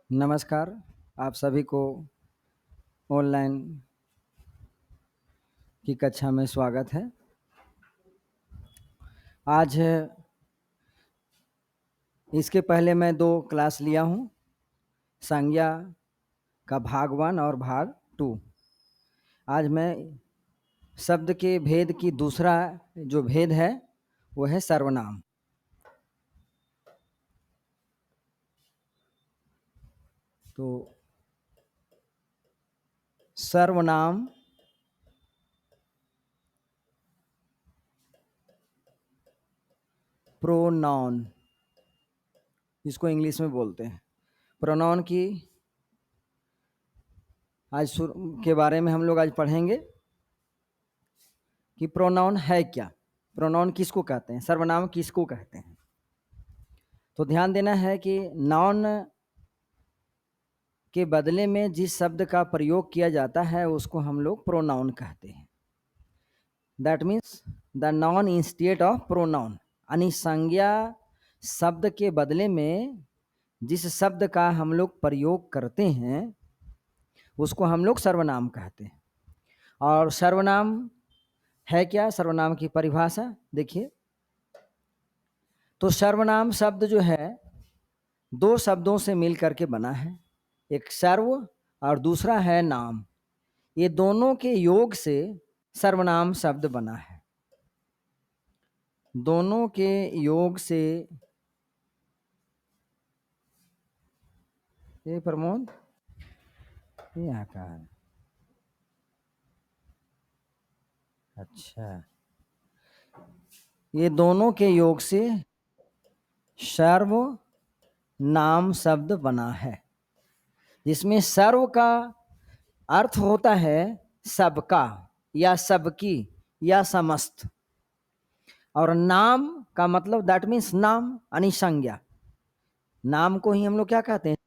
नमस्कार, आप सभी को ऑनलाइन की कक्षा में स्वागत है। आज इसके पहले मैं 2 क्लास लिया हूँ, संज्ञा का भाग 1 और भाग 2। आज मैं शब्द के भेद की दूसरा जो भेद है वो है सर्वनाम। तो सर्वनाम प्रोनाउन इसको इंग्लिश में बोलते हैं। प्रोनाउन की आज के बारे में हम लोग आज पढ़ेंगे कि प्रोनाउन है क्या, प्रोनाउन किसको कहते हैं, सर्वनाम किसको कहते हैं। तो ध्यान देना है कि नाउन के बदले में जिस शब्द का प्रयोग किया जाता है उसको हम लोग प्रोनाउन कहते हैं। That means the noun instead of pronoun, यानी संज्ञा शब्द के बदले में जिस शब्द का हम लोग प्रयोग करते हैं उसको हम लोग सर्वनाम कहते हैं। और सर्वनाम है क्या, सर्वनाम की परिभाषा देखिए। तो सर्वनाम शब्द जो है 2 शब्दों से मिल करके बना है, एक सर्व और दूसरा है नाम। ये दोनों के योग से सर्वनाम शब्द बना है। दोनों के योग से ये प्रमोद ये यहाँ का है। अच्छा, ये दोनों के योग से सर्व नाम शब्द बना है, जिसमें सर्व का अर्थ होता है सबका या सबकी या समस्त, और नाम का मतलब दैट मीन्स नाम यानी संज्ञा। नाम को ही हम लोग क्या कहते हैं।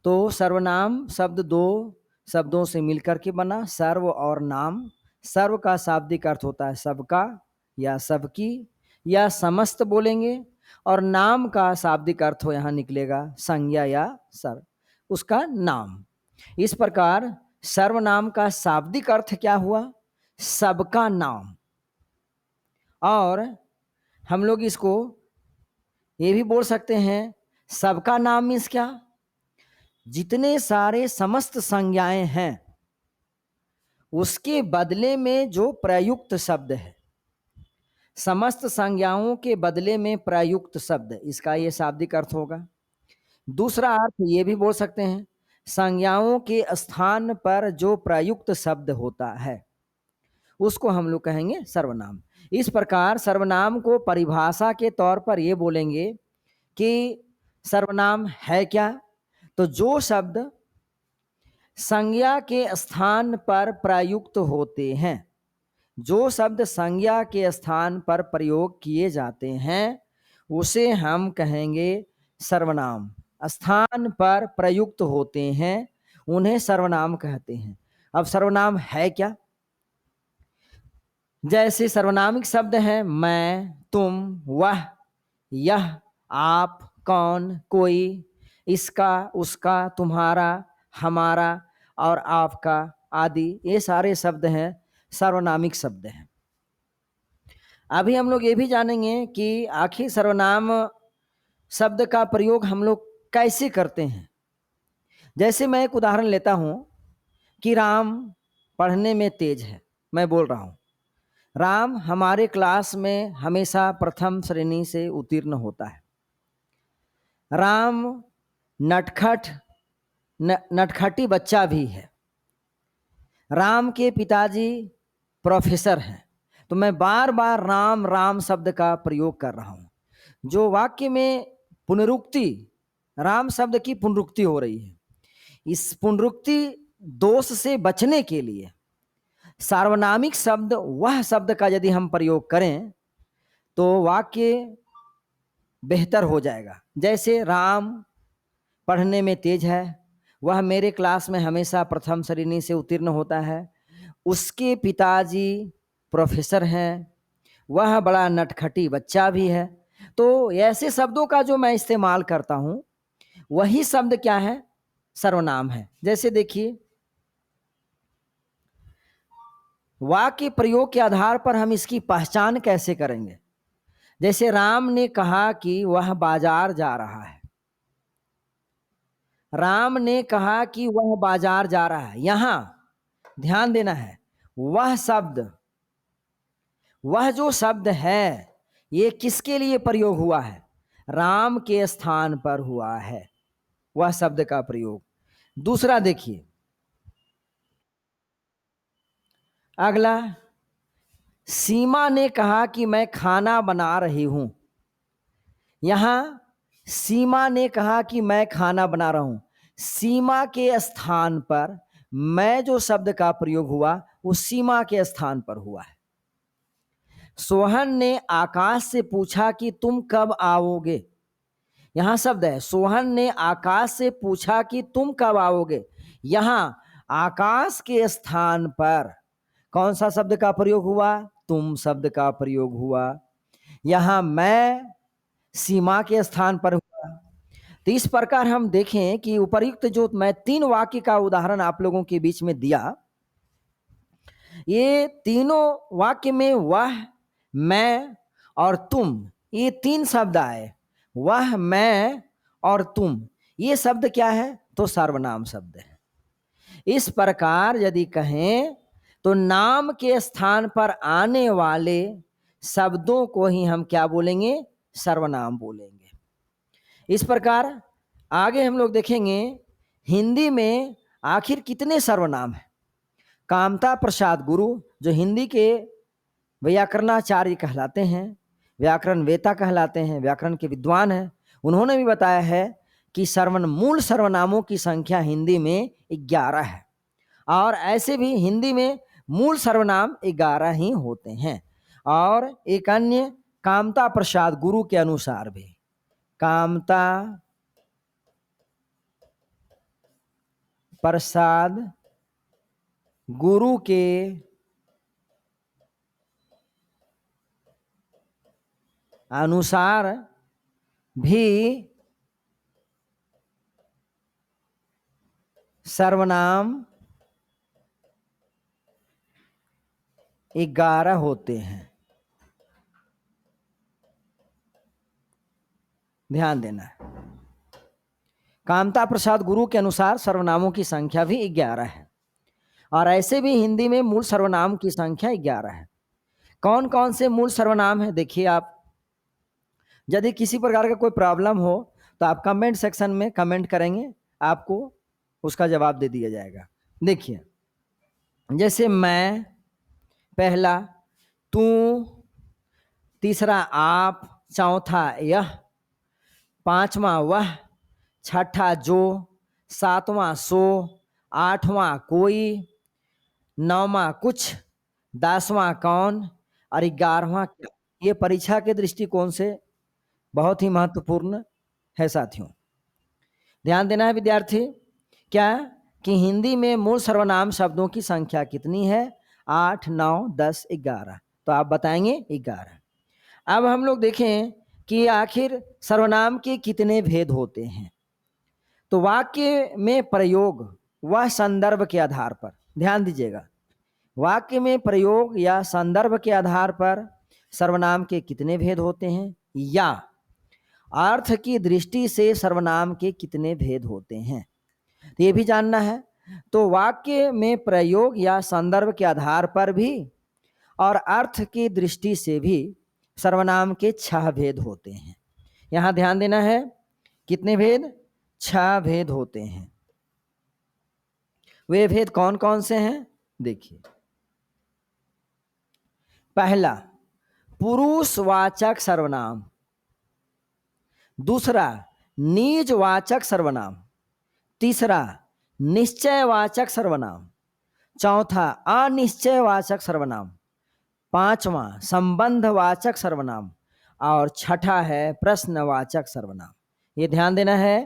तो सर्वनाम शब्द 2 शब्दों से मिलकर के बना, सर्व और नाम। सर्व का शाब्दिक अर्थ होता है सबका या सबकी या समस्त बोलेंगे, और नाम का शाब्दिक अर्थ हो यहाँ निकलेगा संज्ञा या सर्व, उसका नाम। इस प्रकार सर्वनाम का शाब्दिक अर्थ क्या हुआ, सबका नाम। और हम लोग इसको ये भी बोल सकते हैं, सबका नाम मीन्स क्या, जितने सारे समस्त संज्ञाएं हैं उसके बदले में जो प्रयुक्त शब्द है, समस्त संज्ञाओं के बदले में प्रयुक्त शब्द, इसका ये शाब्दिक अर्थ होगा। दूसरा अर्थ ये भी बोल सकते हैं, संज्ञाओं के स्थान पर जो प्रयुक्त शब्द होता है उसको हम लोग कहेंगे सर्वनाम। इस प्रकार सर्वनाम को परिभाषा के तौर पर ये बोलेंगे कि सर्वनाम है क्या, तो जो शब्द संज्ञा के स्थान पर प्रयुक्त होते हैं, जो शब्द संज्ञा के स्थान पर प्रयोग किए जाते हैं उसे हम कहेंगे सर्वनाम। स्थान पर प्रयुक्त होते हैं उन्हें सर्वनाम कहते हैं। अब सर्वनाम है क्या, जैसे सर्वनामिक शब्द हैं मैं, तुम, वह, यह, आप, कौन, कोई, इसका, उसका, तुम्हारा, हमारा और आपका आदि, ये सारे शब्द हैं सर्वनामिक शब्द हैं। अभी हम लोग ये भी जानेंगे कि आखिर सर्वनाम शब्द का प्रयोग हम लोग कैसे करते हैं। जैसे मैं एक उदाहरण लेता हूं कि राम पढ़ने में तेज है। मैं बोल रहा हूं राम हमारे क्लास में हमेशा प्रथम श्रेणी से उत्तीर्ण होता है। राम नटखटी बच्चा भी है। राम के पिताजी प्रोफेसर हैं। तो मैं बार बार राम राम शब्द का प्रयोग कर रहा हूं। जो वाक्य में पुनरुक्ति, राम शब्द की पुनरुक्ति हो रही है, इस पुनरुक्ति दोष से बचने के लिए सार्वनामिक शब्द वह शब्द का यदि हम प्रयोग करें तो वाक्य बेहतर हो जाएगा। जैसे राम पढ़ने में तेज है, वह मेरे क्लास में हमेशा प्रथम श्रेणी से उत्तीर्ण होता है, उसके पिताजी प्रोफेसर हैं, वह बड़ा नटखटी बच्चा भी है। तो ऐसे शब्दों का जो मैं इस्तेमाल करता हूं वही शब्द क्या है? सर्वनाम है। जैसे देखिए, वाक्य प्रयोग के आधार पर हम इसकी पहचान कैसे करेंगे? जैसे राम ने कहा कि वह बाजार जा रहा है। राम ने कहा कि वह बाजार जा रहा है। यहां ध्यान देना है, वह जो शब्द है, ये किसके लिए प्रयोग हुआ है? राम के स्थान पर हुआ है वह शब्द का प्रयोग। दूसरा देखिए, अगला, सीमा ने कहा कि मैं खाना बना रही हूं। यहां सीमा ने कहा कि मैं खाना बना रहा हूं। सीमा के स्थान पर मैं जो शब्द का प्रयोग हुआ, वो सीमा के स्थान पर हुआ है। सोहन ने आकाश से पूछा कि तुम कब आओगे। यहां शब्द है, सोहन ने आकाश से पूछा कि तुम कब आओगे। यहां आकाश के स्थान पर कौन सा शब्द का प्रयोग हुआ? तुम शब्द का प्रयोग हुआ। यहां मैं सीमा के स्थान पर हुआ। तो इस प्रकार हम देखें कि उपर्युक्त जो मैं 3 वाक्य का उदाहरण आप लोगों के बीच में दिया, ये तीनों वाक्य में वह, मैं और तुम, ये 3 शब्द आए। वह, मैं और तुम, ये शब्द क्या है? तो सर्वनाम शब्द है। इस प्रकार यदि कहें तो नाम के स्थान पर आने वाले शब्दों को ही हम क्या बोलेंगे? सर्वनाम बोलेंगे। इस प्रकार आगे हम लोग देखेंगे हिंदी में आखिर कितने सर्वनाम हैं। कामता प्रसाद गुरु, जो हिंदी के व्याकरणाचार्य कहलाते हैं, व्याकरण वेता कहलाते हैं, व्याकरण के विद्वान हैं, उन्होंने भी बताया है कि मूल सर्वनामों की संख्या हिंदी में 11 है। और ऐसे भी हिंदी में मूल सर्वनाम 11 ही होते हैं। और एक अन्य कामता प्रसाद गुरु के अनुसार भी, कामता प्रसाद गुरु के अनुसार भी सर्वनाम 11 होते हैं। ध्यान देना है, कामता प्रसाद गुरु के अनुसार सर्वनामों की संख्या भी 11 है। और ऐसे भी हिंदी में मूल सर्वनाम की संख्या 11 है। कौन कौन से मूल सर्वनाम है? देखिए आप, यदि किसी प्रकार का कोई प्रॉब्लम हो तो आप कमेंट सेक्शन में कमेंट करेंगे, आपको उसका जवाब दे दिया जाएगा। देखिए, जैसे मैं, पहला तू, तीसरा आप, चौथा यह, पांचवा वह, छठा जो, सातवां सो, आठवां कोई, नौवां कुछ, 10वां कौन और 11वां क्या। ये परीक्षा के दृष्टिकोण से बहुत ही महत्वपूर्ण है साथियों। ध्यान देना है विद्यार्थी, क्या कि हिंदी में मूल सर्वनाम शब्दों की संख्या कितनी है? 8, 9, 10, 11। तो आप बताएंगे 11। अब हम लोग देखें कि आखिर सर्वनाम के कितने भेद होते हैं। तो वाक्य में प्रयोग व संदर्भ के आधार पर, ध्यान दीजिएगा, वाक्य में प्रयोग या संदर्भ के आधार पर सर्वनाम के कितने भेद होते हैं, या अर्थ की दृष्टि से सर्वनाम के कितने भेद होते हैं, तो ये भी जानना है। तो वाक्य में प्रयोग या संदर्भ के आधार पर भी और अर्थ की दृष्टि से भी सर्वनाम के 6 भेद होते हैं। यहां ध्यान देना है, कितने भेद? 6 भेद होते हैं। वे भेद कौन कौन से हैं? देखिए, पहला पुरुषवाचक सर्वनाम, दूसरा निजवाचक सर्वनाम, तीसरा निश्चयवाचक सर्वनाम, चौथा अनिश्चयवाचक सर्वनाम, पांचवा संबंधवाचक सर्वनाम और छठा है प्रश्नवाचक सर्वनाम। ये ध्यान देना है,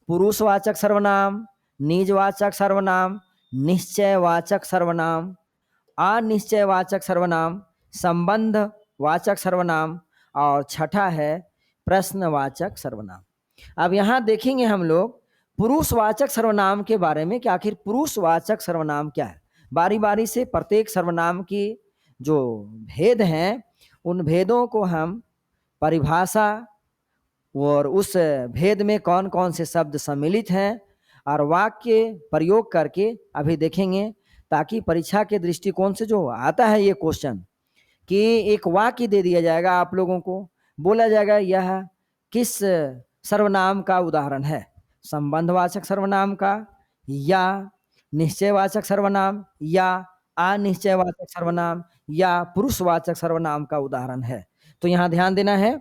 पुरुषवाचक सर्वनाम, निजवाचक सर्वनाम, निश्चयवाचक सर्वनाम, अनिश्चयवाचक सर्वनाम, संबंधवाचक सर्वनाम और छठा है प्रश्नवाचक सर्वनाम। अब यहां देखेंगे हम लोग पुरुषवाचक सर्वनाम के बारे में कि आखिर पुरुषवाचक सर्वनाम क्या है। बारी बारी से प्रत्येक सर्वनाम की जो भेद हैं उन भेदों को हम परिभाषा और उस भेद में कौन कौन से शब्द सम्मिलित हैं और वाक्य प्रयोग करके अभी देखेंगे, ताकि परीक्षा के दृष्टिकोण से जो आता है ये क्वेश्चन कि एक वाक्य दे दिया जाएगा आप लोगों को, बोला जाएगा यह किस सर्वनाम का उदाहरण है, संबंधवाचक सर्वनाम का या निश्चयवाचक सर्वनाम या अनिश्चयवाचक सर्वनाम या पुरुषवाचक सर्वनाम का उदाहरण है। तो यहाँ ध्यान देना है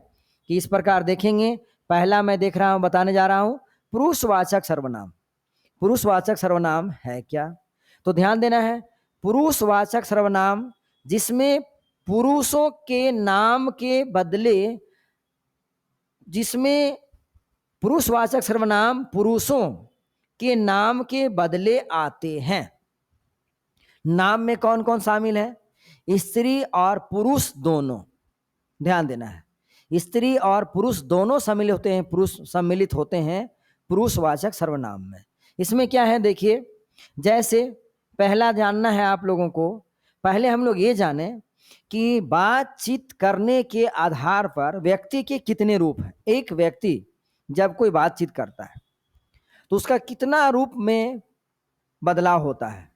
कि इस प्रकार देखेंगे। पहला मैं देख रहा हूं, बताने जा रहा हूं पुरुषवाचक सर्वनाम। पुरुषवाचक सर्वनाम है क्या, तो ध्यान देना है। पुरुषवाचक सर्वनाम जिसमें पुरुषों के नाम के बदले, जिसमें पुरुषवाचक सर्वनाम पुरुषों के नाम के बदले आते हैं। नाम में कौन कौन शामिल है, स्त्री और पुरुष दोनों। ध्यान देना है, स्त्री और पुरुष दोनों सम्मिलित होते हैं, पुरुष सम्मिलित होते हैं पुरुषवाचक सर्वनाम में। इसमें क्या है देखिए, जैसे पहला जानना है आप लोगों को, पहले हम लोग ये जाने कि बातचीत करने के आधार पर व्यक्ति के कितने रूप हैं। एक व्यक्ति जब कोई बातचीत करता है तो उसका कितना रूप में बदलाव होता है।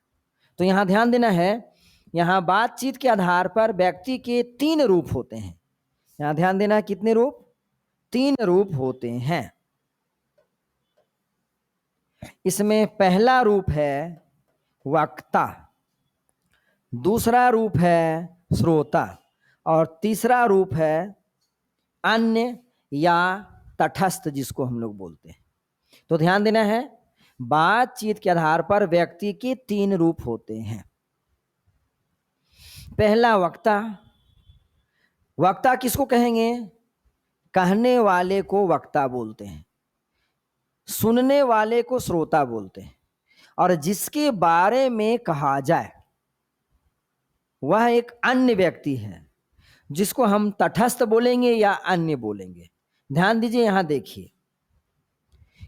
तो यहां ध्यान देना है, यहां बातचीत के आधार पर व्यक्ति के 3 रूप होते हैं। यहां ध्यान देना है, कितने रूप, 3 रूप होते हैं। इसमें पहला रूप है वक्ता, दूसरा रूप है श्रोता और तीसरा रूप है अन्य या तटस्थ, जिसको हम लोग बोलते हैं। तो ध्यान देना है, बातचीत के आधार पर व्यक्ति के 3 रूप होते हैं। पहला वक्ता। वक्ता किसको कहेंगे, कहने वाले को वक्ता बोलते हैं, सुनने वाले को श्रोता बोलते हैं, और जिसके बारे में कहा जाए वह एक अन्य व्यक्ति है, जिसको हम तटस्थ बोलेंगे या अन्य बोलेंगे। ध्यान दीजिए, यहां देखिए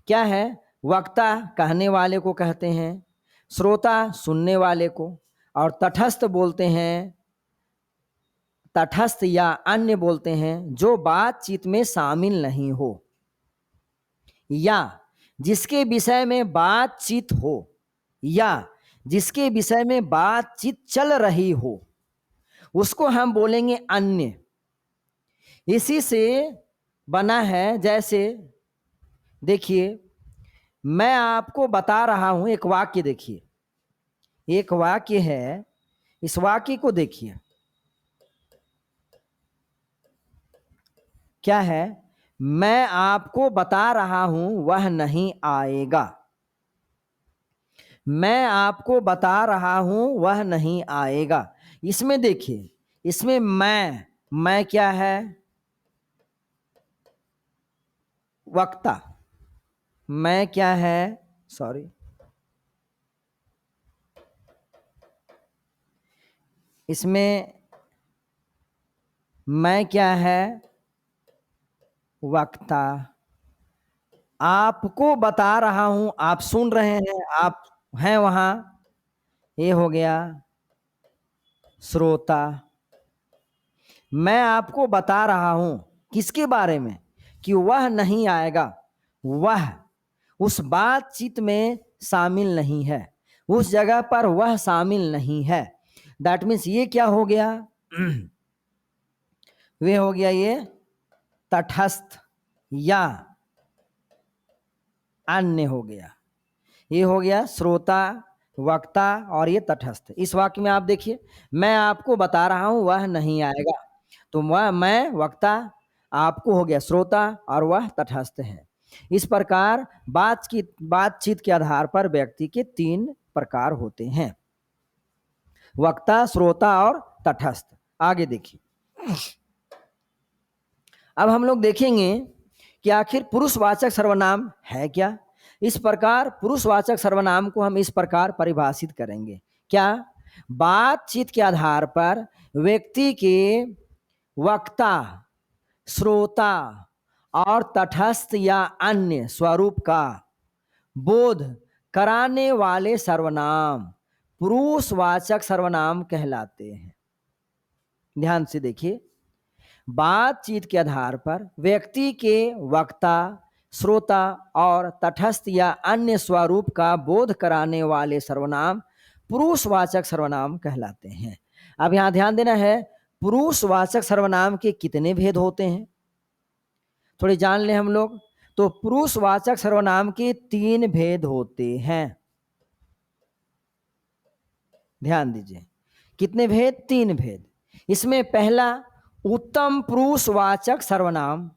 क्या है, वक्ता कहने वाले को कहते हैं, श्रोता सुनने वाले को, और तटस्थ बोलते हैं, तटस्थ या अन्य बोलते हैं जो बातचीत में शामिल नहीं हो या जिसके विषय में बातचीत हो या जिसके विषय में बातचीत चल रही हो, उसको हम बोलेंगे अन्य। इसी से बना है, जैसे देखिए मैं आपको बता रहा हूं, एक वाक्य देखिए, एक वाक्य है, इस वाक्य को देखिए क्या है, मैं आपको बता रहा हूं वह नहीं आएगा। मैं आपको बता रहा हूं वह नहीं आएगा। इसमें देखिए, इसमें मैं क्या है, वक्ता। मैं क्या है, सॉरी, इसमें मैं क्या है, वक्ता। आपको बता रहा हूं, आप सुन रहे हैं, आप हैं वहां, ये हो गया श्रोता। मैं आपको बता रहा हूं किसके बारे में, कि वह नहीं आएगा, वह उस बातचीत में शामिल नहीं है, उस जगह पर वह शामिल नहीं है। दैट मीन्स ये क्या हो गया, वे हो गया ये तटस्थ या अन्य हो गया। ये हो गया श्रोता, वक्ता और ये तटस्थ। इस वाक्य में आप देखिए, मैं आपको बता रहा हूं वह नहीं आएगा, तो वह मैं वक्ता, आपको हो गया श्रोता और वह तटस्थ है। इस प्रकार बातचीत के आधार पर व्यक्ति के 3 प्रकार होते हैं, वक्ता, श्रोता और तटस्थ। आगे देखिए, अब हम लोग देखेंगे कि आखिर पुरुषवाचक सर्वनाम है क्या। इस प्रकार पुरुषवाचक सर्वनाम को हम इस प्रकार परिभाषित करेंगे, क्या, बातचीत के आधार पर व्यक्ति के वक्ता, श्रोता और तटस्थ या अन्य स्वरूप का बोध कराने वाले सर्वनाम पुरुषवाचक सर्वनाम कहलाते हैं। ध्यान से देखिए, बातचीत के आधार पर व्यक्ति के वक्ता, श्रोता और तटस्थ या अन्य स्वरूप का बोध कराने वाले सर्वनाम पुरुषवाचक सर्वनाम कहलाते हैं। अब यहां ध्यान देना है, पुरुषवाचक सर्वनाम के कितने भेद होते हैं थोड़ी जान लें हम लोग। तो पुरुषवाचक सर्वनाम के 3 भेद होते हैं। ध्यान दीजिए, कितने भेद? 3 भेद। इसमें पहला उत्तम पुरुषवाचक सर्वनाम,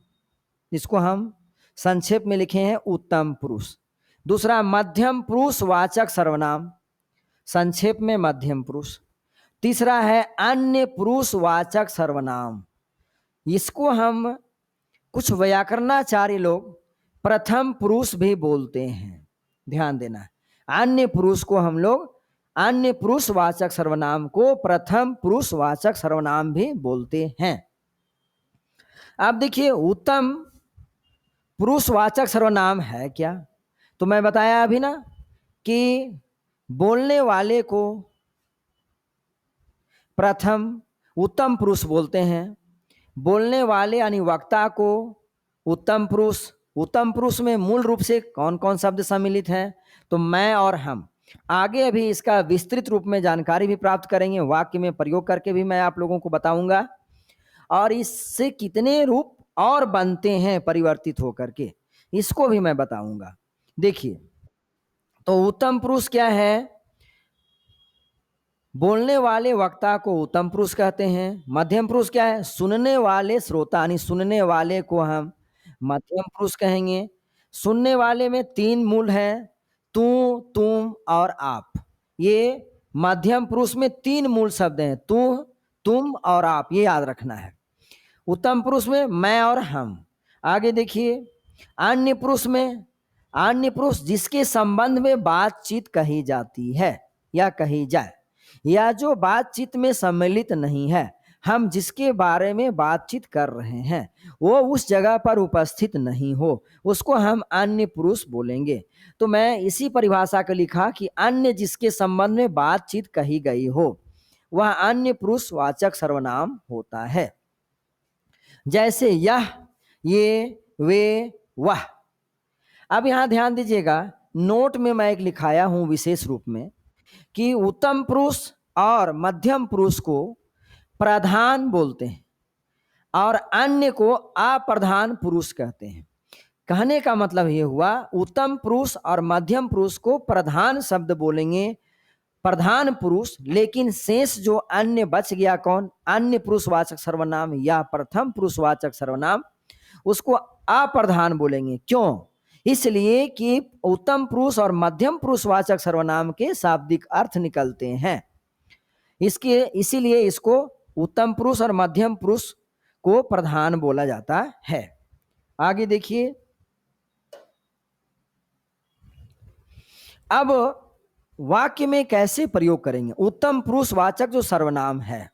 जिसको हम संक्षेप में लिखे हैं उत्तम पुरुष। दूसरा मध्यम पुरुषवाचक सर्वनाम, संक्षेप में मध्यम पुरुष। तीसरा है अन्य पुरुषवाचक सर्वनाम, इसको हम कुछ व्याकरणाचार्य लोग प्रथम पुरुष भी बोलते हैं। ध्यान देना, अन्य पुरुष को हम लोग, अन्य पुरुषवाचक सर्वनाम को प्रथम पुरुषवाचक सर्वनाम भी बोलते हैं। अब देखिए, उत्तम पुरुषवाचक सर्वनाम है क्या? तो मैं बताया अभी ना कि बोलने वाले को प्रथम उत्तम पुरुष बोलते हैं, बोलने वाले यानी वक्ता को उत्तम पुरुष। उत्तम पुरुष में मूल रूप से कौन कौन शब्द सम्मिलित हैं? तो मैं और हम। आगे अभी इसका विस्तृत रूप में जानकारी भी प्राप्त करेंगे, वाक्य में प्रयोग करके भी मैं आप लोगों को बताऊंगा, और इससे कितने रूप और बनते हैं परिवर्तित होकर के, इसको भी मैं बताऊंगा। देखिए, तो उत्तम पुरुष क्या है? बोलने वाले वक्ता को उत्तम पुरुष कहते हैं। मध्यम पुरुष क्या है? सुनने वाले श्रोता यानी सुनने वाले को हम मध्यम पुरुष कहेंगे। सुनने वाले में 3 मूल हैं, तू, तुम और आप। ये मध्यम पुरुष में 3 मूल शब्द हैं, तू, तुम और आप, ये याद रखना है। उत्तम पुरुष में मैं और हम। आगे देखिए, अन्य पुरुष में, अन्य पुरुष जिसके संबंध में बातचीत कही जाती है या कही जाए, या जो बातचीत में सम्मिलित नहीं है, हम जिसके बारे में बातचीत कर रहे हैं वो उस जगह पर उपस्थित नहीं हो, उसको हम अन्य पुरुष बोलेंगे। तो मैं इसी परिभाषा को लिखा कि अन्य जिसके संबंध में बातचीत कही गई हो वह अन्य पुरुषवाचक सर्वनाम होता है। जैसे यह, ये, वे, वह। अब यहां ध्यान दीजिएगा, नोट में मैं एक लिखाया हूं विशेष रूप में कि उत्तम पुरुष और मध्यम पुरुष को प्रधान बोलते हैं और अन्य को अप्रधान पुरुष कहते हैं। कहने का मतलब ये हुआ, उत्तम पुरुष और मध्यम पुरुष को प्रधान शब्द बोलेंगे, प्रधान पुरुष, लेकिन शेष जो अन्य बच गया कौन? अन्य पुरुषवाचक सर्वनाम या प्रथम पुरुषवाचक सर्वनाम, उसको अप्रधान बोलेंगे। क्यों? इसलिए कि उत्तम पुरुष और मध्यम पुरुषवाचक सर्वनाम के शाब्दिक अर्थ निकलते हैं, इसके इसीलिए इसको उत्तम पुरुष और मध्यम पुरुष को प्रधान बोला जाता है। आगे देखिए, अब वाक्य में कैसे प्रयोग करेंगे? उत्तम पुरुषवाचक जो सर्वनाम है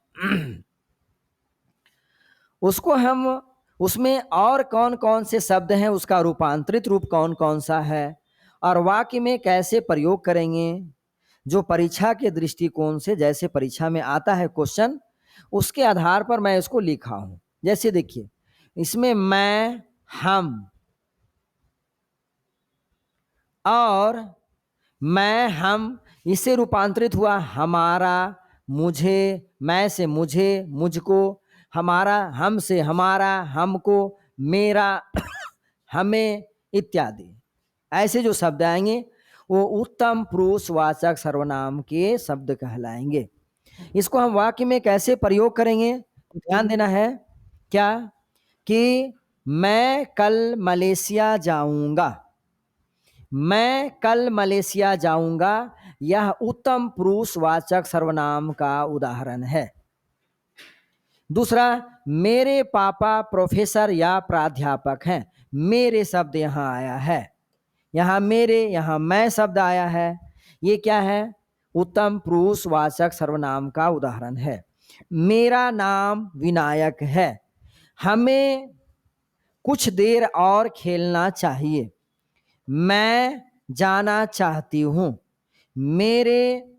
उसको हम, उसमें और कौन कौन से शब्द हैं, उसका रूपांतरित रूप कौन कौन सा है, और वाक्य में कैसे प्रयोग करेंगे, जो परीक्षा के दृष्टिकोण से जैसे परीक्षा में आता है क्वेश्चन, उसके आधार पर मैं इसको लिखा हूं। जैसे देखिए, इसमें मैं, हम और मैं, हम, इससे रूपांतरित हुआ हमारा, मुझे, मैं से मुझे, मुझको, हमारा, हम से हमारा, हमको, मेरा, हमें इत्यादि। ऐसे जो शब्द आएंगे वो उत्तम पुरुषवाचक सर्वनाम के शब्द कहलाएंगे। इसको हम वाक्य में कैसे प्रयोग करेंगे? ध्यान देना है क्या कि मैं कल मलेशिया जाऊंगा, मैं कल मलेशिया जाऊंगा, यह उत्तम पुरुषवाचक सर्वनाम का उदाहरण है। दूसरा, मेरे पापा प्रोफेसर या प्राध्यापक हैं, मेरे शब्द यहां आया है, यहां मेरे, यहां मैं शब्द आया है, ये क्या है? उत्तम पुरुषवाचक सर्वनाम का उदाहरण है। मेरा नाम विनायक है, हमें कुछ देर और खेलना चाहिए। मैं जाना चाहती हूँ। मेरे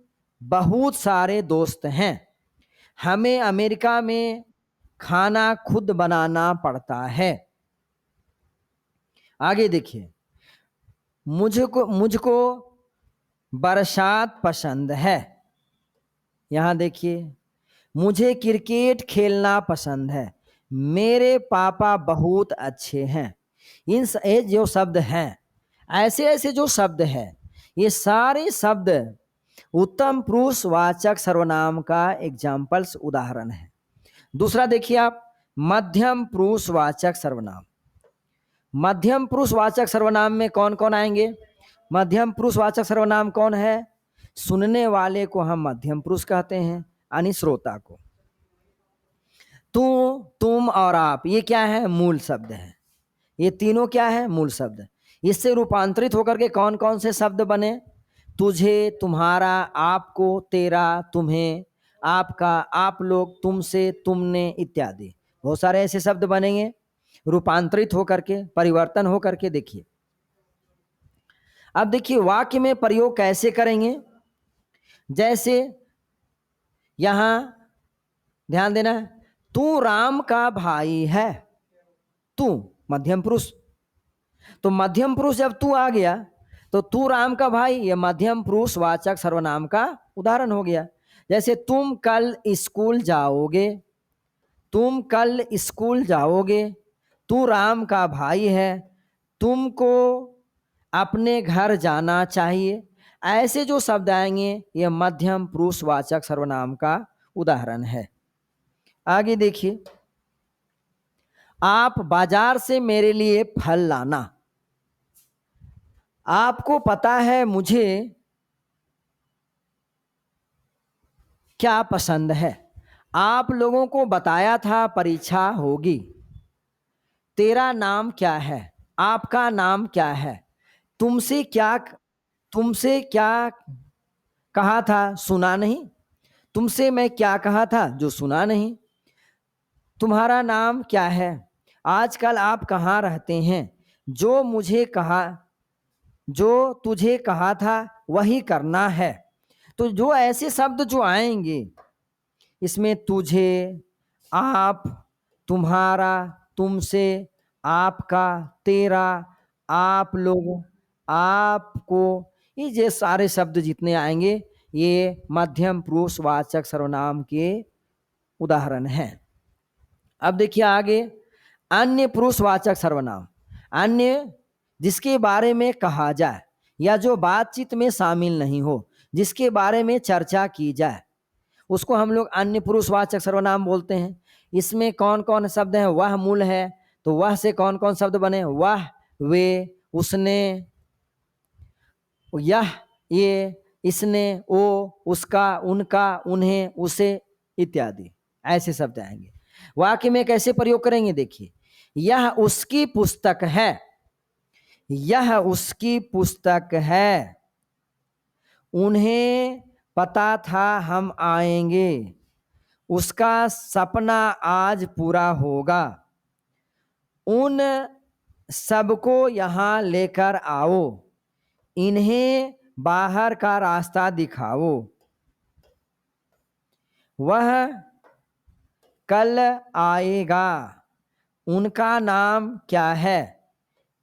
बहुत सारे दोस्त हैं। हमें अमेरिका में खाना खुद बनाना पड़ता है। आगे देखिए, मुझको बरसात पसंद है। यहां देखिए, मुझे क्रिकेट खेलना पसंद है। मेरे पापा बहुत अच्छे हैं। ये जो शब्द हैं, ऐसे ऐसे जो शब्द हैं, ये सारे शब्द उत्तम पुरुषवाचक सर्वनाम का एग्जाम्पल्स, उदाहरण है। दूसरा देखिए आप, मध्यम पुरुषवाचक सर्वनाम। मध्यम पुरुषवाचक सर्वनाम में कौन कौन आएंगे? मध्यम पुरुषवाचक सर्वनाम कौन है? सुनने वाले को हम मध्यम पुरुष कहते हैं, यानी श्रोता को। तू, तुम और आप, ये क्या है? मूल शब्द है। ये तीनों क्या है? मूल शब्द। इससे रूपांतरित होकर के कौन कौन से शब्द बने? तुझे, तुम्हारा, आपको, तेरा, तुम्हें, आपका, आप लोग, तुमसे, तुमने इत्यादि बहुत सारे ऐसे शब्द बनेंगे रूपांतरित होकर के, परिवर्तन होकर के। देखिए, अब देखिए वाक्य में प्रयोग कैसे करेंगे। जैसे यहां ध्यान देना है, तू राम का भाई है। तू मध्यम पुरुष, तो मध्यम पुरुष जब तू आ गया तो तू राम का भाई, यह मध्यम पुरुष वाचक सर्वनाम का उदाहरण हो गया। जैसे तुम कल स्कूल जाओगे। तुम कल स्कूल जाओगे। तू राम का भाई है। तुमको अपने घर जाना चाहिए। ऐसे जो शब्द आएंगे यह मध्यम पुरुषवाचक सर्वनाम का उदाहरण है। आगे देखिए, आप बाजार से मेरे लिए फल लाना। आपको पता है मुझे क्या पसंद है। आप लोगों को बताया था परीक्षा होगी। तेरा नाम क्या है? आपका नाम क्या है? तुमसे क्या कहा था? सुना नहीं। तुमसे मैं क्या कहा था? जो सुना नहीं। तुम्हारा नाम क्या है? आजकल आप कहाँ रहते हैं? जो तुझे कहा था वही करना है। तो जो ऐसे शब्द जो आएंगे इसमें तुझे, आप, तुम्हारा, तुमसे, आपका, तेरा, आप लोग, आपको, ये सारे शब्द जितने आएंगे ये मध्यम पुरुषवाचक सर्वनाम के उदाहरण हैं। अब देखिए आगे, अन्य पुरुषवाचक सर्वनाम। अन्य, जिसके बारे में कहा जाए या जो बातचीत में शामिल नहीं हो, जिसके बारे में चर्चा की जाए, उसको हम लोग अन्य पुरुषवाचक सर्वनाम बोलते हैं। इसमें कौन कौन शब्द हैं? वह मूल है, तो वह से कौन कौन शब्द बने? वह, वे, उसने, यह, ये, इसने, वो, उसका, उनका, उन्हें, उसे इत्यादि ऐसे शब्द आएंगे। वाक्य में कैसे प्रयोग करेंगे? देखिए, यह उसकी पुस्तक है। यह उसकी पुस्तक है। उन्हें पता था हम आएंगे। उसका सपना आज पूरा होगा। उन सबको यहां लेकर आओ। इन्हें बाहर का रास्ता दिखाओ। वह कल आएगा। उनका नाम क्या है?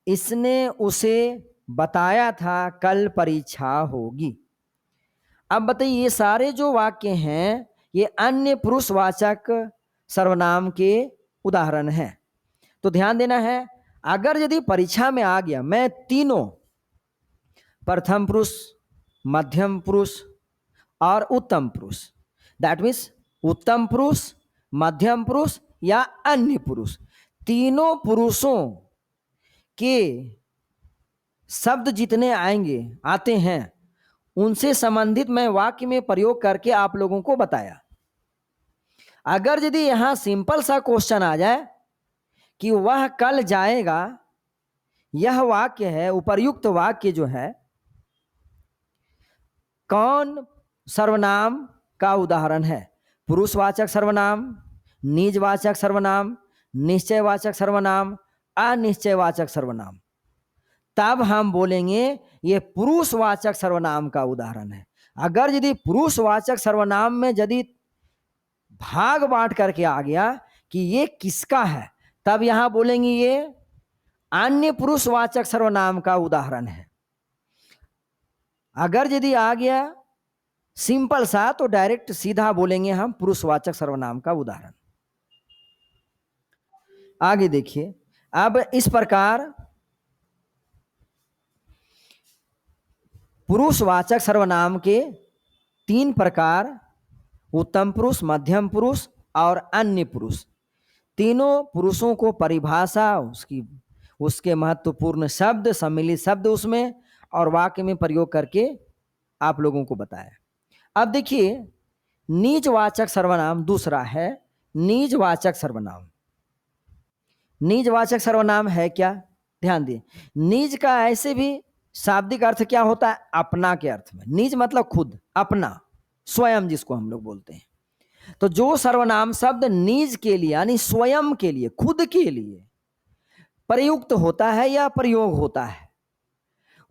इसने उसे बताया था कल परीक्षा होगी। अब बताइए, ये सारे जो वाक्य हैं ये अन्य पुरुषवाचक सर्वनाम के उदाहरण हैं। तो ध्यान देना है, अगर यदि परीक्षा में आ गया मैं तीनों, प्रथम पुरुष, मध्यम पुरुष और उत्तम पुरुष, दैट मीन्स उत्तम पुरुष, मध्यम पुरुष या अन्य पुरुष, तीनों पुरुषों के शब्द जितने आते हैं उनसे संबंधित मैं वाक्य में प्रयोग करके आप लोगों को बताया। अगर यदि यहां सिंपल सा क्वेश्चन आ जाए कि वह कल जाएगा, यह वाक्य है, उपर्युक्त वाक्य जो है कौन सर्वनाम का उदाहरण है? पुरुषवाचक सर्वनाम, निजवाचक सर्वनाम, निश्चयवाचक सर्वनाम, अनिश्चयवाचक सर्वनाम, तब हम बोलेंगे ये पुरुषवाचक सर्वनाम का उदाहरण है। अगर यदि पुरुषवाचक सर्वनाम में यदि भाग बांट करके आ गया कि ये किसका है, तब यहां बोलेंगे ये अन्य पुरुषवाचक सर्वनाम का उदाहरण है। अगर यदि आ गया सिंपल सा तो डायरेक्ट सीधा बोलेंगे हम पुरुषवाचक सर्वनाम का उदाहरण। आगे देखिए, अब इस प्रकार पुरुषवाचक सर्वनाम के 3 प्रकार, उत्तम पुरुष, मध्यम पुरुष और अन्य पुरुष, तीनों पुरुषों को परिभाषा, उसके महत्वपूर्ण शब्द, सम्मिलित शब्द उसमें और वाक्य में प्रयोग करके आप लोगों को बताया। अब देखिए निजवाचक सर्वनाम दूसरा है निजवाचक सर्वनाम। निजवाचक सर्वनाम है क्या, ध्यान दिए, निज का ऐसे भी शाब्दिक अर्थ क्या होता है, अपना के अर्थ में। निज मतलब खुद, अपना, स्वयं जिसको हम लोग बोलते हैं। तो जो सर्वनाम शब्द निज के लिए यानी स्वयं के लिए, खुद के लिए प्रयुक्त होता है या प्रयोग होता है,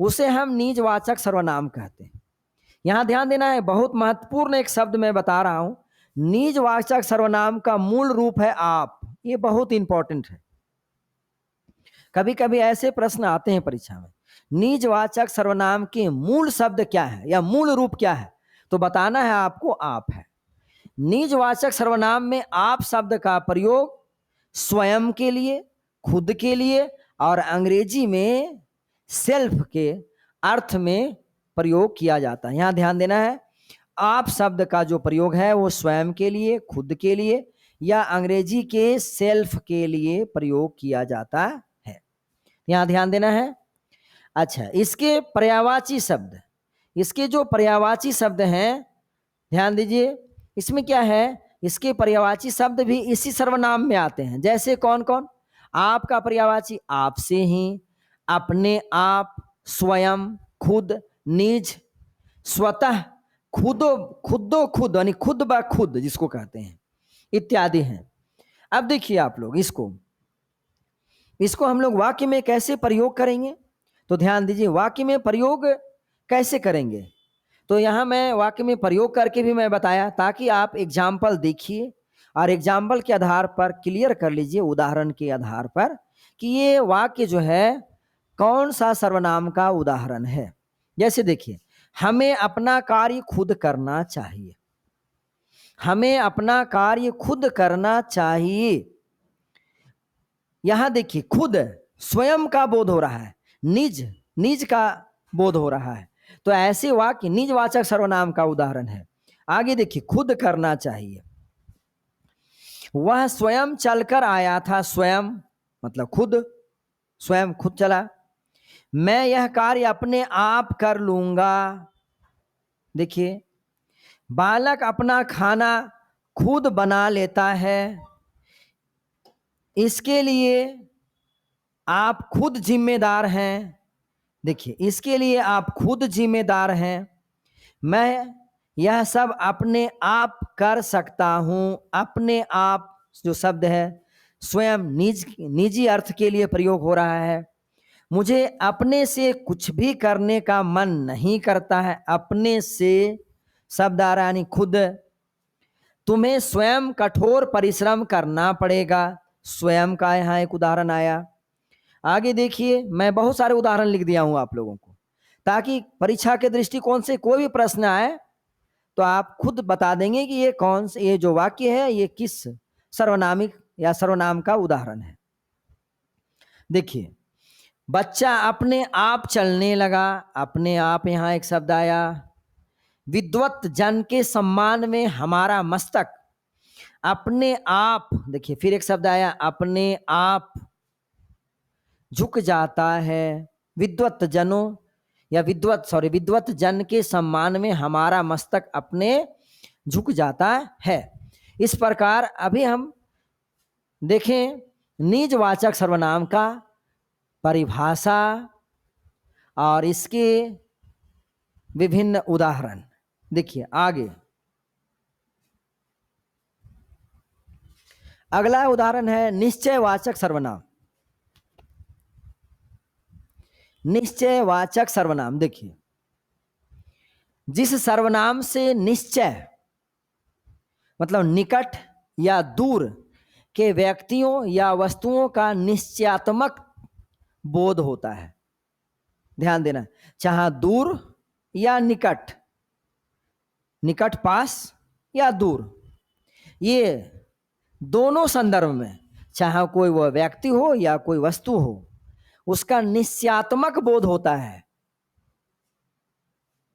उसे हम निजवाचक सर्वनाम कहते हैं। यहां ध्यान देना है, बहुत महत्वपूर्ण एक शब्द मैं बता रहा हूं। निजवाचक सर्वनाम का मूल रूप है आप। ये बहुत इंपॉर्टेंट है। कभी कभी ऐसे प्रश्न आते हैं परीक्षा में, निजवाचक सर्वनाम के मूल शब्द क्या है या मूल रूप क्या है, तो बताना है आपको आप है। निजवाचक सर्वनाम में आप शब्द का प्रयोग स्वयं के लिए, खुद के लिए और अंग्रेजी में सेल्फ के अर्थ में प्रयोग किया जाता है। यहां ध्यान देना है, आप शब्द का जो प्रयोग है वो स्वयं के लिए, खुद के लिए या अंग्रेजी के सेल्फ के लिए प्रयोग किया जाता है। यहां ध्यान देना है। अच्छा, इसके पर्यायवाची शब्द, इसके जो पर्यायवाची शब्द हैं ध्यान दीजिए, इसमें क्या है, इसके पर्यायवाची शब्द भी इसी सर्वनाम में आते हैं। जैसे कौन कौन, आपका पर्यायवाची आपसे ही, अपने आप, स्वयं, खुद, निज, स्वतः, खुदो खुदो खुद यानी खुद ब खुद जिसको कहते हैं, इत्यादि हैं। अब देखिए आप लोग इसको हम लोग वाक्य में कैसे प्रयोग करेंगे, तो ध्यान दीजिए वाक्य में प्रयोग कैसे करेंगे। तो यहां मैं वाक्य में प्रयोग करके भी मैं बताया ताकि आप एग्जाम्पल देखिए और एग्जाम्पल के आधार पर क्लियर कर लीजिए, उदाहरण के आधार पर, कि ये वाक्य जो है कौन सा सर्वनाम का उदाहरण है। जैसे देखिए, हमें अपना कार्य खुद करना चाहिए, हमें अपना कार्य खुद करना चाहिए। यहां देखिए खुद स्वयं का बोध हो रहा है, निज निज का बोध हो रहा है, तो ऐसे वाक्य निजवाचक सर्वनाम का उदाहरण है। आगे देखिए, खुद करना चाहिए, वह स्वयं चलकर आया था, स्वयं मतलब खुद, स्वयं खुद चला। मैं यह कार्य अपने आप कर लूंगा। देखिए, बालक अपना खाना खुद बना लेता है, इसके लिए आप खुद जिम्मेदार हैं। देखिए, इसके लिए आप खुद जिम्मेदार हैं। मैं यह सब अपने आप कर सकता हूं। अपने आप जो शब्द है स्वयं निजी अर्थ के लिए प्रयोग हो रहा है। मुझे अपने से कुछ भी करने का मन नहीं करता है। अपने से शब्द आ रहा यानी खुद। तुम्हें स्वयं कठोर परिश्रम करना पड़ेगा, स्वयं का यहां एक उदाहरण आया। आगे देखिए, मैं बहुत सारे उदाहरण लिख दिया हूं आप लोगों को, ताकि परीक्षा के दृष्टिकोण से कोई भी प्रश्न आए तो आप खुद बता देंगे कि ये कौन से, ये जो वाक्य है ये किस सर्वनामिक या सर्वनाम का उदाहरण है। देखिए, बच्चा अपने आप चलने लगा, अपने आप यहां एक शब्द आया। विद्वत जन के सम्मान में हमारा मस्तक अपने आप, देखिए फिर एक शब्द आया, अपने आप झुक जाता है। विद्वत जनों या विद्वत जन के सम्मान में हमारा मस्तक अपने झुक जाता है। इस प्रकार अभी हम देखें निजवाचक सर्वनाम का परिभाषा और इसके विभिन्न उदाहरण। देखिए आगे अगला उदाहरण है निश्चयवाचक सर्वनाम। निश्चयवाचक सर्वनाम। देखिए, जिस सर्वनाम से निश्चय मतलब निकट या दूर के व्यक्तियों या वस्तुओं का निश्चयात्मक बोध होता है। ध्यान देना, चाहे दूर या निकट, निकट पास या दूर, ये दोनों संदर्भ में, चाहे कोई वह व्यक्ति हो या कोई वस्तु हो, उसका निश्चयात्मक बोध होता है।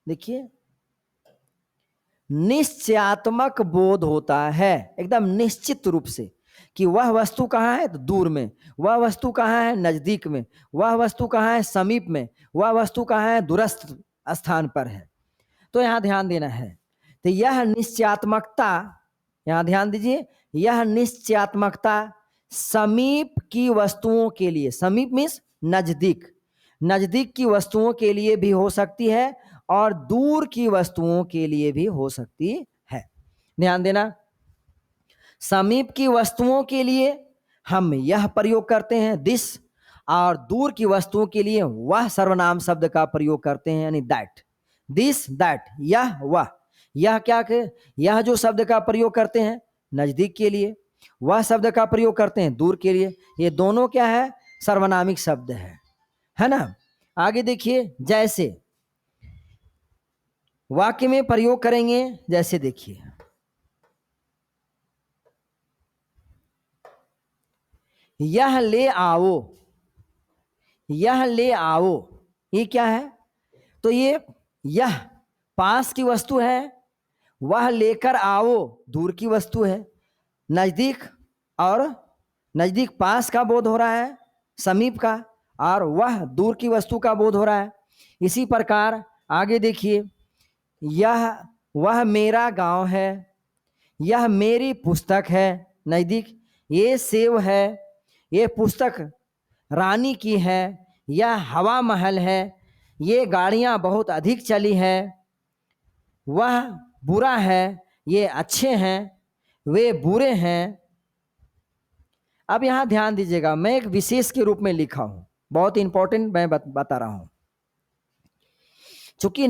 देखिए, निश्चयात्मक बोध होता है एकदम निश्चित रूप से कि वह वस्तु कहाँ है, तो दूर में, वह वस्तु कहाँ है, नजदीक में, वह वस्तु कहाँ है, समीप में, वह वस्तु कहाँ है, दूरस्थ स्थान पर है। तो यहां ध्यान देना है। तो यह निश्चयात्मकता, यहां ध्यान दीजिए, यह निश्चयात्मकता समीप की वस्तुओं के लिए, समीप मीन्स नजदीक, नजदीक की वस्तुओं के लिए भी हो सकती है और दूर की वस्तुओं के लिए भी हो सकती है। ध्यान देना, समीप की वस्तुओं के लिए हम यह प्रयोग करते हैं दिस, और दूर की वस्तुओं के लिए वह सर्वनाम शब्द का प्रयोग करते हैं, यानी दैट, दिस दैट, यह वह। यह क्या के, यह जो शब्द का प्रयोग करते हैं नजदीक के लिए, वह शब्द का प्रयोग करते हैं दूर के लिए। ये दोनों क्या है, सर्वनामिक शब्द है ना। आगे देखिए, जैसे वाक्य में प्रयोग करेंगे, जैसे देखिए, यह ले आओ, यह ले आओ, ये क्या है, तो यह पास की वस्तु है, वह लेकर आओ दूर की वस्तु है। नजदीक और नजदीक पास का बोध हो रहा है, समीप का, और वह दूर की वस्तु का बोध हो रहा है। इसी प्रकार आगे देखिए, यह वह मेरा गांव है, यह मेरी पुस्तक है, नजदीक, ये सेव है, ये पुस्तक रानी की है, यह हवा महल है, ये गाड़ियां बहुत अधिक चली है, वह बुरा है, ये अच्छे हैं, वे बुरे हैं। अब यहां ध्यान दीजिएगा, मैं एक विशेष के रूप में लिखा हूं, बहुत इंपॉर्टेंट मैं बता रहा हूं। चूंकि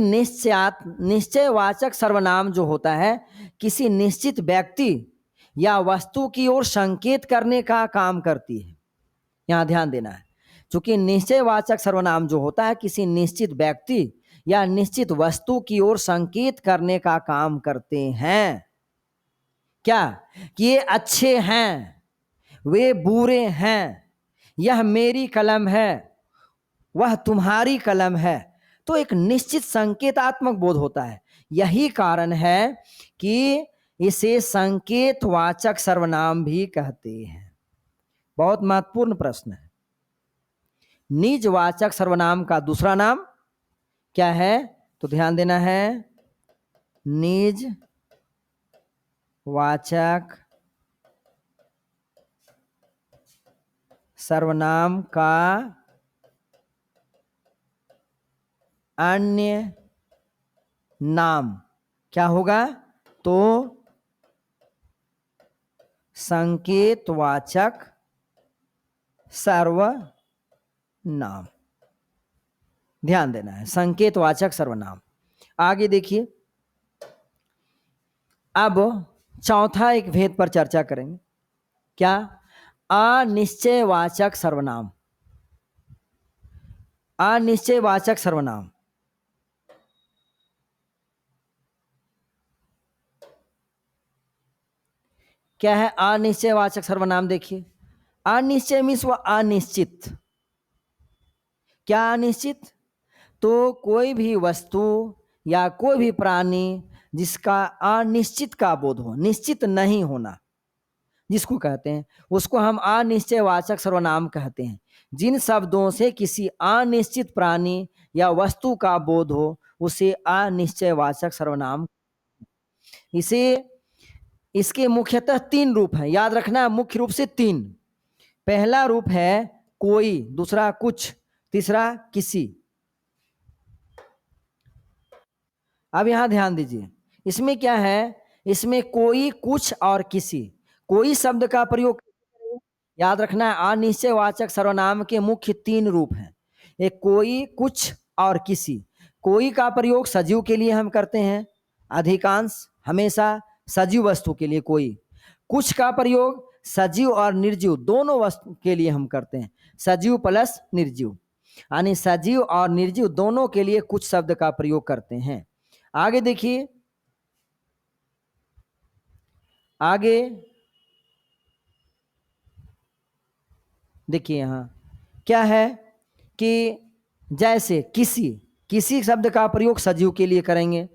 निश्चयवाचक सर्वनाम जो होता है किसी निश्चित व्यक्ति या वस्तु की ओर संकेत करने का काम करती है। यहां ध्यान देना है, चूंकि निश्चयवाचक सर्वनाम जो होता है किसी निश्चित व्यक्ति या निश्चित वस्तु की ओर संकेत करने का काम करते हैं। क्या, कि ये अच्छे हैं, वे बुरे हैं, यह मेरी कलम है, वह तुम्हारी कलम है। तो एक निश्चित संकेतात्मक बोध होता है। यही कारण है कि इसे संकेतवाचक सर्वनाम भी कहते हैं। बहुत महत्वपूर्ण प्रश्न है। निजवाचक सर्वनाम का दूसरा नाम क्या है, तो ध्यान देना है, निजवाचक सर्वनाम का अन्य नाम क्या होगा, तो संकेतवाचक सर्वनाम। ध्यान देना है, संकेतवाचक सर्वनाम। आगे देखिए, अब चौथा एक भेद पर चर्चा करेंगे। क्या, अनिश्चयवाचक सर्वनाम। अनिश्चयवाचक सर्वनाम क्या है, अनिश्चयवाचक सर्वनाम। देखिए, अनिश्चय मीन्स वह अनिश्चित। क्या अनिश्चित, तो कोई भी वस्तु या कोई भी प्राणी जिसका अनिश्चित का बोध हो, निश्चित नहीं होना जिसको कहते हैं, उसको हम अनिश्चयवाचक सर्वनाम कहते हैं। जिन शब्दों से किसी अनिश्चित प्राणी या वस्तु का बोध हो उसे अनिश्चयवाचक सर्वनाम। इसे इसके मुख्यतः तीन रूप हैं, याद रखना, मुख्य रूप से तीन। पहला रूप है कोई, दूसरा कुछ, तीसरा किसी। अब यहां ध्यान दीजिए, इसमें क्या है, इसमें कोई, कुछ और किसी, कोई शब्द का प्रयोग, याद रखना है, अनिश्चयवाचक सर्वनाम के मुख्य तीन रूप हैं। एक कोई, कुछ और किसी। कोई का प्रयोग सजीव के लिए हम करते हैं, अधिकांश हमेशा सजीव वस्तु के लिए कोई। कुछ का प्रयोग सजीव और निर्जीव दोनों वस्तु के लिए हम करते हैं, सजीव प्लस निर्जीव, यानी सजीव और निर्जीव दोनों के लिए कुछ शब्द का प्रयोग करते हैं। आगे देखिए, आगे देखिए यहां क्या है कि जैसे किसी, किसी शब्द का प्रयोग सजीव के लिए करेंगे।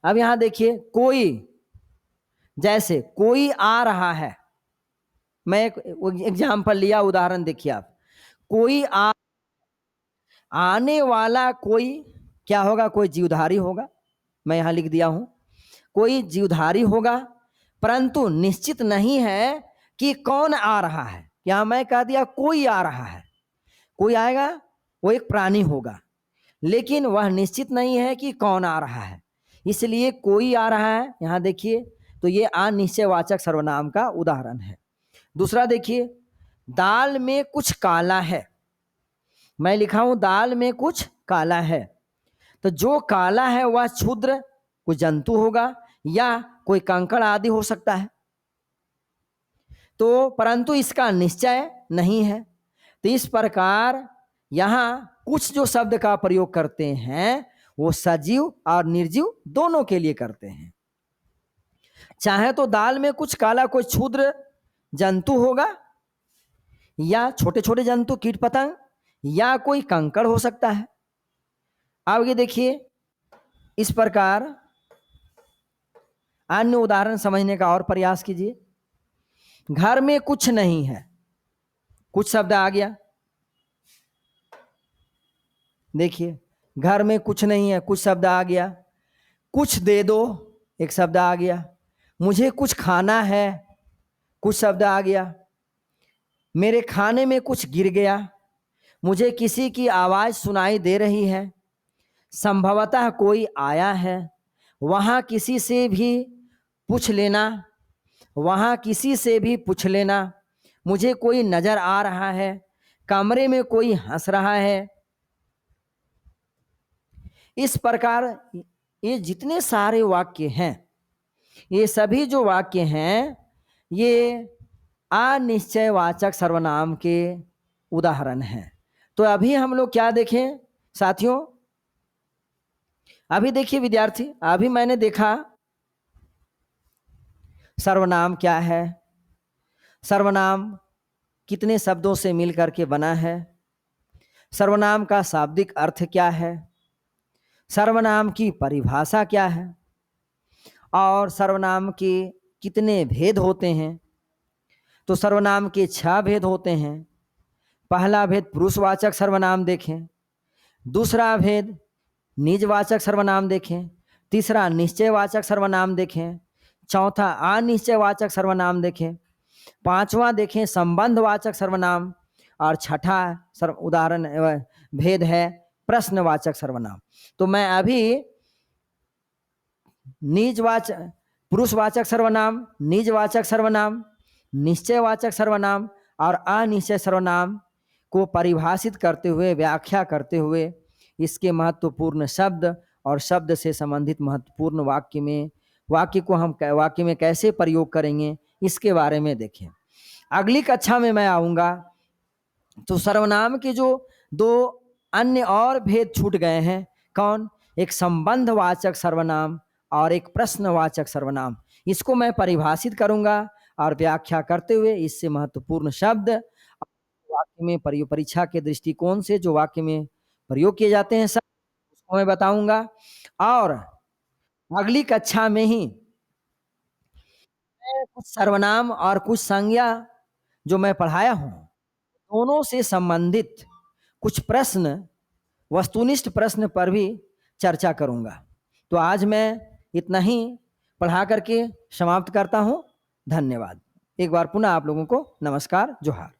अब यहां देखिए कोई, जैसे कोई आ रहा है, मैं एक एग्जाम्पल लिया, उदाहरण देखिए आप, कोई आने वाला कोई क्या होगा, कोई जीवधारी होगा, मैं यहां लिख दिया हूं, कोई जीवधारी होगा, परंतु निश्चित नहीं है कि कौन आ रहा है। यहां मैं कह दिया कोई आ रहा है, कोई आएगा, वो एक प्राणी होगा, लेकिन वह निश्चित नहीं है कि कौन आ रहा है, इसलिए कोई आ रहा है। यहां देखिए, तो ये अनिश्चयवाचक सर्वनाम का उदाहरण है। दूसरा देखिए, दाल में कुछ काला है, मैं लिखा हूं दाल में कुछ काला है, तो जो काला है वह क्षुद्र कोई जंतु होगा या कोई कंकड़ आदि हो सकता है, तो परंतु इसका निश्चय नहीं है। तो इस प्रकार यहां कुछ जो शब्द का प्रयोग करते हैं वो सजीव और निर्जीव दोनों के लिए करते हैं। चाहे तो दाल में कुछ काला कोई क्षुद्र जंतु होगा या छोटे छोटे जंतु कीट पतंग या कोई कंकड़ हो सकता है। आगे देखिए, इस प्रकार अन्य उदाहरण समझने का और प्रयास कीजिए। घर में कुछ नहीं है, कुछ शब्द आ गया, देखिए घर में कुछ नहीं है, कुछ शब्द आ गया। कुछ दे दो, एक शब्द आ गया। मुझे कुछ खाना है, कुछ शब्द आ गया। मेरे खाने में कुछ गिर गया, मुझे किसी की आवाज सुनाई दे रही है, संभवतः कोई आया है, वहां किसी से भी पूछ लेना, वहां किसी से भी पूछ लेना, मुझे कोई नजर आ रहा है, कमरे में कोई हंस रहा है। इस प्रकार ये जितने सारे वाक्य हैं, ये सभी जो वाक्य हैं ये अनिश्चयवाचक सर्वनाम के उदाहरण हैं। तो अभी हम लोग क्या देखें साथियों, अभी देखिए विद्यार्थी, अभी मैंने देखा सर्वनाम क्या है, सर्वनाम कितने शब्दों से मिलकर के बना है, सर्वनाम का शाब्दिक अर्थ क्या है, सर्वनाम की परिभाषा क्या है, और सर्वनाम के कितने भेद होते हैं। तो सर्वनाम के 6 भेद होते हैं। पहला भेद पुरुषवाचक सर्वनाम देखें, दूसरा भेद निजवाचक सर्वनाम देखें, तीसरा निश्चयवाचक सर्वनाम देखें, चौथा अनिश्चयवाचक सर्वनाम देखें, पांचवा देखें संबंधवाचक सर्वनाम, और छठा उदाहरण भेद है प्रश्नवाचक सर्वनाम। तो मैं अभी निजवाचक, पुरुषवाचक सर्वनाम, निजवाचक सर्वनाम, निश्चयवाचक सर्वनाम और अनिश्चय सर्वनाम को परिभाषित करते हुए, व्याख्या करते हुए, इसके महत्वपूर्ण शब्द और शब्द से संबंधित महत्वपूर्ण वाक्य को हम वाक्य में कैसे प्रयोग करेंगे इसके बारे में देखें। अगली कक्षा में मैं आऊँगा तो सर्वनाम के जो 2 अन्य और भेद छूट गए हैं, कौन, एक संबंधवाचक सर्वनाम और एक प्रश्नवाचक सर्वनाम, इसको मैं परिभाषित करूंगा और व्याख्या करते हुए इससे महत्वपूर्ण शब्द वाक्य में परीक्षा के दृष्टिकोण से जो वाक्य में प्रयोग किए जाते हैं सब उसको मैं बताऊंगा। और अगली कक्षा में ही मैं कुछ सर्वनाम और कुछ संज्ञा जो मैं पढ़ाया हूं दोनों से संबंधित कुछ प्रश्न, वस्तुनिष्ठ प्रश्न पर भी चर्चा करूंगा। तो आज मैं इतना ही पढ़ा करके समाप्त करता हूं। धन्यवाद। एक बार पुनः आप लोगों को नमस्कार, जोहार।